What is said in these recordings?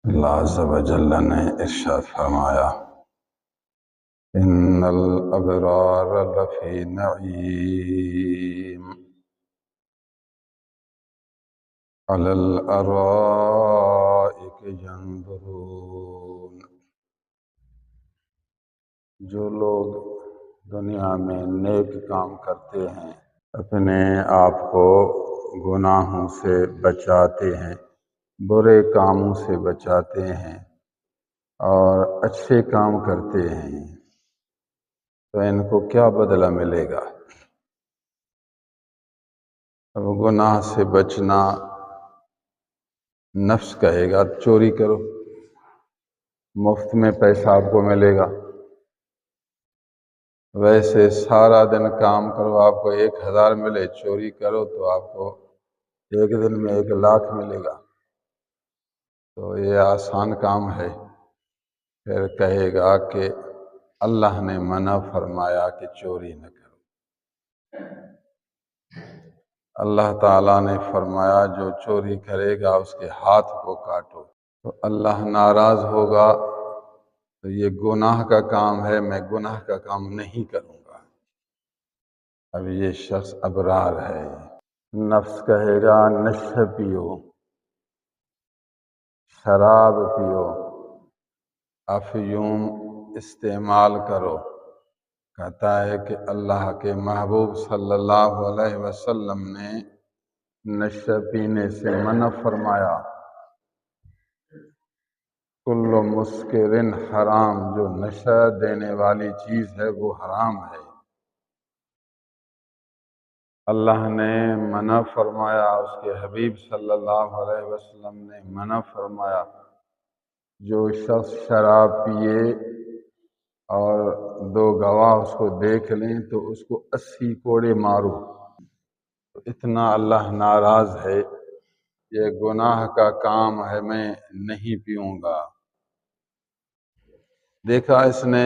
اللہ عز و جل نے ارشاد فرمایا ان الابرار لفی نعیم علی الارائک ینظرون۔ جو لوگ دنیا میں نیک کام کرتے ہیں، اپنے آپ کو گناہوں سے بچاتے ہیں، برے کاموں سے بچاتے ہیں اور اچھے کام کرتے ہیں، تو ان کو کیا بدلہ ملے گا؟ اب گناہ سے بچنا، نفس کہے گا چوری کرو، مفت میں پیسہ آپ کو ملے گا۔ ویسے سارا دن کام کرو، آپ کو 1000 ملے، چوری کرو تو آپ کو ایک دن میں 1,00,000 ملے گا، تو یہ آسان کام ہے۔ پھر کہے گا کہ اللہ نے منع فرمایا کہ چوری نہ کرو، اللہ تعالیٰ نے فرمایا جو چوری کرے گا اس کے ہاتھ کو کاٹو، تو اللہ ناراض ہوگا، تو یہ گناہ کا کام ہے، میں گناہ کا کام نہیں کروں گا۔ اب یہ شخص ابرار ہے۔ نفس کہے گا نشہ پیو، شراب پیو، افیون استعمال کرو۔ کہتا ہے کہ اللہ کے محبوب صلی اللہ علیہ وسلم نے نشہ پینے سے منع فرمایا۔ کل مسکر حرام، جو نشہ دینے والی چیز ہے وہ حرام ہے۔ اللہ نے منع فرمایا، اس کے حبیب صلی اللہ علیہ وسلم نے منع فرمایا۔ جو شخص شراب پیے اور 2 گواہ اس کو دیکھ لیں تو اس کو 80 کوڑے مارو، تو اتنا اللہ ناراض ہے، یہ گناہ کا کام ہے، میں نہیں پیوں گا۔ دیکھا اس نے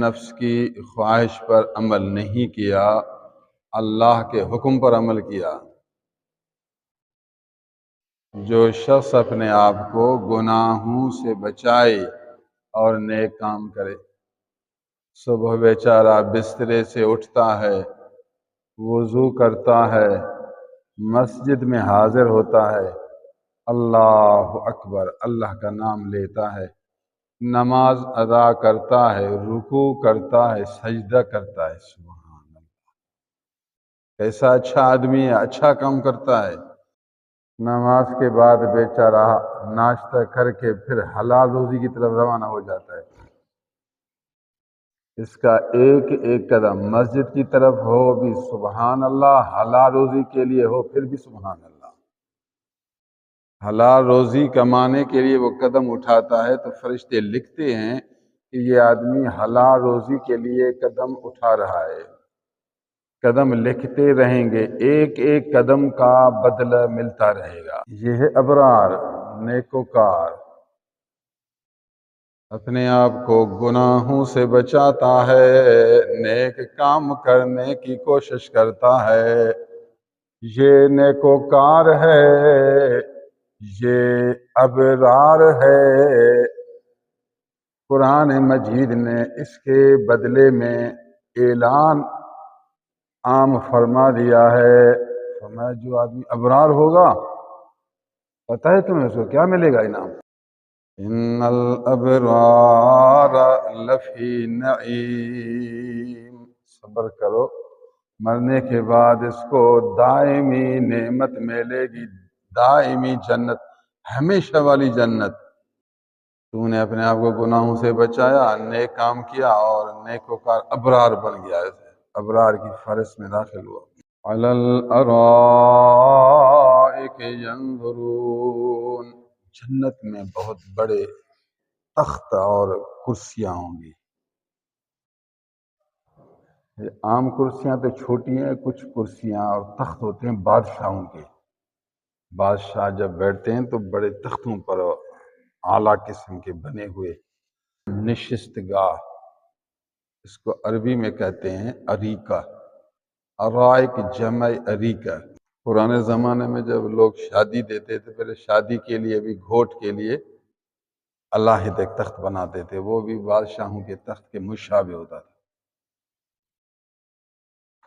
نفس کی خواہش پر عمل نہیں کیا، اللہ کے حکم پر عمل کیا۔ جو شخص اپنے آپ کو گناہوں سے بچائے اور نیک کام کرے، صبح بیچارہ بسترے سے اٹھتا ہے، وضو کرتا ہے، مسجد میں حاضر ہوتا ہے، اللہ اکبر اللہ کا نام لیتا ہے، نماز ادا کرتا ہے، رکوع کرتا ہے، سجدہ کرتا ہے، سبحان اللہ، کیسا اچھا آدمی ہے، اچھا کام کرتا ہے۔ نماز کے بعد بیچارہ ناشتہ کر کے پھر حلال روزی کی طرف روانہ ہو جاتا ہے۔ اس کا ایک ایک قدم مسجد کی طرف ہو بھی سبحان اللہ، حلال روزی کے لیے ہو پھر بھی سبحان اللہ۔ حلال روزی کمانے کے لیے وہ قدم اٹھاتا ہے تو فرشتے لکھتے ہیں کہ یہ آدمی حلال روزی کے لیے قدم اٹھا رہا ہے۔ قدم لکھتے رہیں گے، ایک ایک قدم کا بدلہ ملتا رہے گا۔ یہ ہے ابرار، نیکوکار، اپنے آپ کو گناہوں سے بچاتا ہے، نیک کام کرنے کی کوشش کرتا ہے، یہ نیکوکار ہے، یہ ابرار ہے۔ قرآن مجید نے اس کے بدلے میں اعلان عام فرما دیا ہے، فرمایا جو آدمی ابرار ہوگا، پتہ ہے تمہیں اس کو کیا ملے گا انعام؟ ان الابرار لفی نعیم، صبر کرو، مرنے کے بعد اس کو دائمی نعمت ملے گی، دائمی جنت، ہمیشہ والی جنت۔ تو نے اپنے آپ کو گناہوں سے بچایا، نیک کام کیا اور نیکوکار ابرار بن گیا، ابرار کی فہرست میں داخل ہوا۔ علی الارائک ینظرون، جنت میں بہت بڑے تخت اور کرسیاں ہوں گی۔ عام کرسیاں تو چھوٹی ہیں، کچھ کرسیاں اور تخت ہوتے ہیں بادشاہوں کے۔ بادشاہ جب بیٹھتے ہیں تو بڑے تختوں پر اعلیٰ قسم کے بنے ہوئے نشست گاہ، اس کو عربی میں کہتے ہیں اریکہ، ارائک جمع اریکہ۔ پرانے زمانے میں جب لوگ شادی دیتے تھے، پہلے شادی کے لیے بھی گھوٹ کے لیے علیحدہ ایک تخت بناتے تھے، وہ بھی بادشاہوں کے تخت کے مشابہ ہوتا تھا۔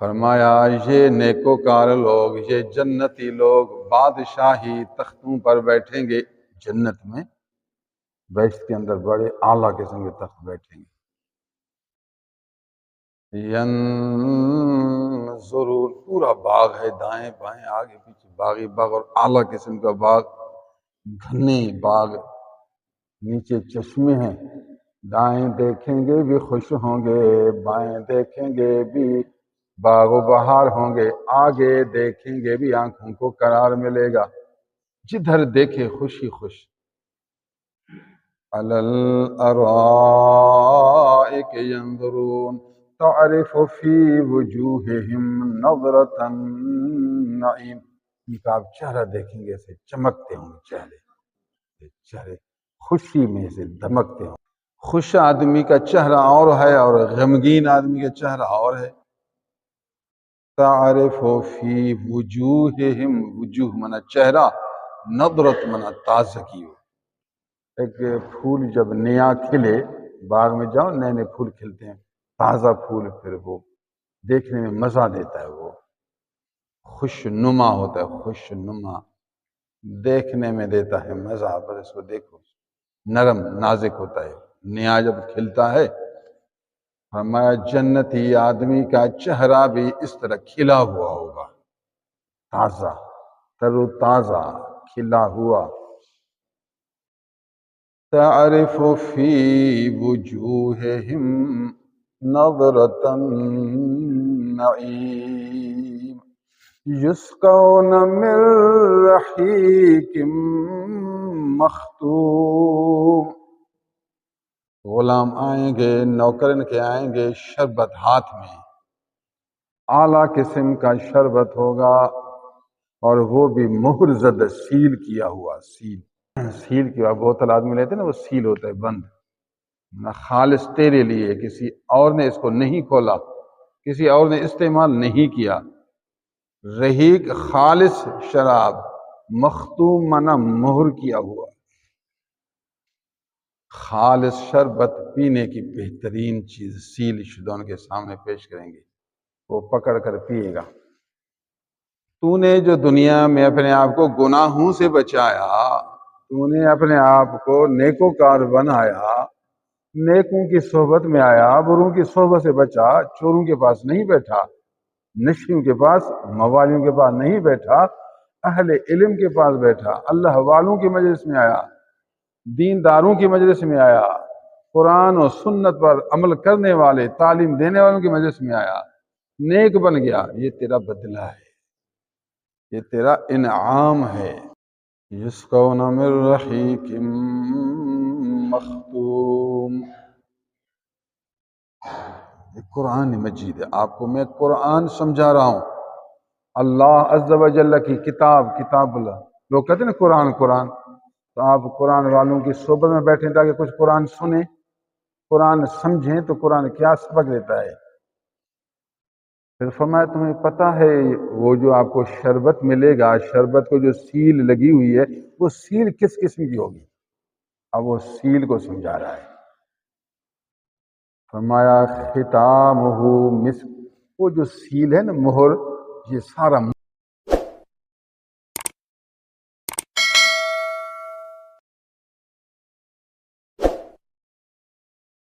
فرمایا یہ نیکوکار لوگ، یہ جنتی لوگ بادشاہی تختوں پر بیٹھیں گے جنت میں، بہشت کے اندر بڑے اعلیٰ قسم کے تخت بیٹھیں گے۔ ینظرون، پورا باغ ہے، دائیں بائیں آگے پیچھے باغی باغ، اور اعلیٰ قسم کا باغ، گھنے باغ، نیچے چشمے ہیں، دائیں دیکھیں گے بھی خوش ہوں گے، بائیں دیکھیں گے بھی باغ و بہار ہوں گے، آگے دیکھیں گے بھی آنکھوں کو قرار ملے گا، جدھر دیکھے خوشی خوش۔ علی الارائک ینظرون تعرف فی وجوہہم نظرۃ النعیم، ان کا آپ چہرہ دیکھیں گے ایسے چمکتے ہوں چہرے خوشی میں سے دمکتے ہوں۔ خوش آدمی کا چہرہ اور ہے اور غمگین آدمی کا چہرہ اور ہے۔ تعرف فی وجوہہم، وجوہ منا چہرہ، نظرت منا تازگی ہو۔ ایک پھول جب نیا کھلے، باغ میں جاؤ نئے نئے پھول کھلتے ہیں، تازہ پھول، پھر وہ دیکھنے میں مزہ دیتا ہے، وہ خوش نما ہوتا ہے، خوش نما دیکھنے میں دیتا ہے مزہ، بس اس کو دیکھو، نرم نازک ہوتا ہے، نیا جب کھلتا ہے۔ فرمایا جنتی آدمی کا چہرہ بھی اس طرح کھلا ہوا ہوگا، تازہ تر و تازہ کھلا ہوا۔ تعرف فی وجوہہم نظرۃ النعیم یسقون من رحیق مختوم، غلام آئیں گے، نوکرن کے آئیں گے، شربت ہاتھ میں، اعلیٰ قسم کا شربت ہوگا، اور وہ بھی مہر زدہ، سیل کیا ہوا، سیل کیا ہوا بوتل آدمی لیتے نا، وہ سیل ہوتا ہے بند، نہ خالص تیرے لیے، کسی اور نے اس کو نہیں کھولا، کسی اور نے استعمال نہیں کیا۔ رحیق خالص شراب، مختوم منا مہر کیا ہوا، خالص شربت پینے کی بہترین چیز سیل شدہ ان کے سامنے پیش کریں گے، وہ پکڑ کر پیے گا۔ تو نے جو دنیا میں اپنے آپ کو گناہوں سے بچایا، تو نے اپنے آپ کو نیکوکار بنایا، نیکوں کی صحبت میں آیا، بروں کی صحبت سے بچا، چوروں کے پاس نہیں بیٹھا، نشیوں کے پاس، موالیوں کے پاس نہیں بیٹھا، اہل علم کے پاس بیٹھا، اللہ والوں کی مجلس میں آیا، دینداروں کی مجلس میں آیا، قرآن و سنت پر عمل کرنے والے، تعلیم دینے والوں کی مجلس میں آیا، نیک بن گیا، یہ تیرا بدلہ ہے، یہ تیرا انعام ہے۔ یسقون من رحیق مختوم، یہ قرآن مجید ہے، آپ کو میں قرآن سمجھا رہا ہوں، اللہ عز و جل کی کتاب، کتاب اللہ، لوگ کہتے ہیں نا قرآن قرآن، تو آپ قرآن والوں کی صحبت میں بیٹھیں تاکہ کچھ قرآن سنیں، قرآن سمجھیں، تو قرآن کیا سبق دیتا ہے۔ پھر فرمایا تمہیں پتہ ہے وہ جو آپ کو شربت ملے گا، شربت کو جو سیل لگی ہوئی ہے، وہ سیل کس قسم کی ہوگی؟ اب وہ سیل کو سمجھا رہا ہے۔ فرمایا ختامہ مسک، وہ جو سیل ہے نا، مہر، یہ سارا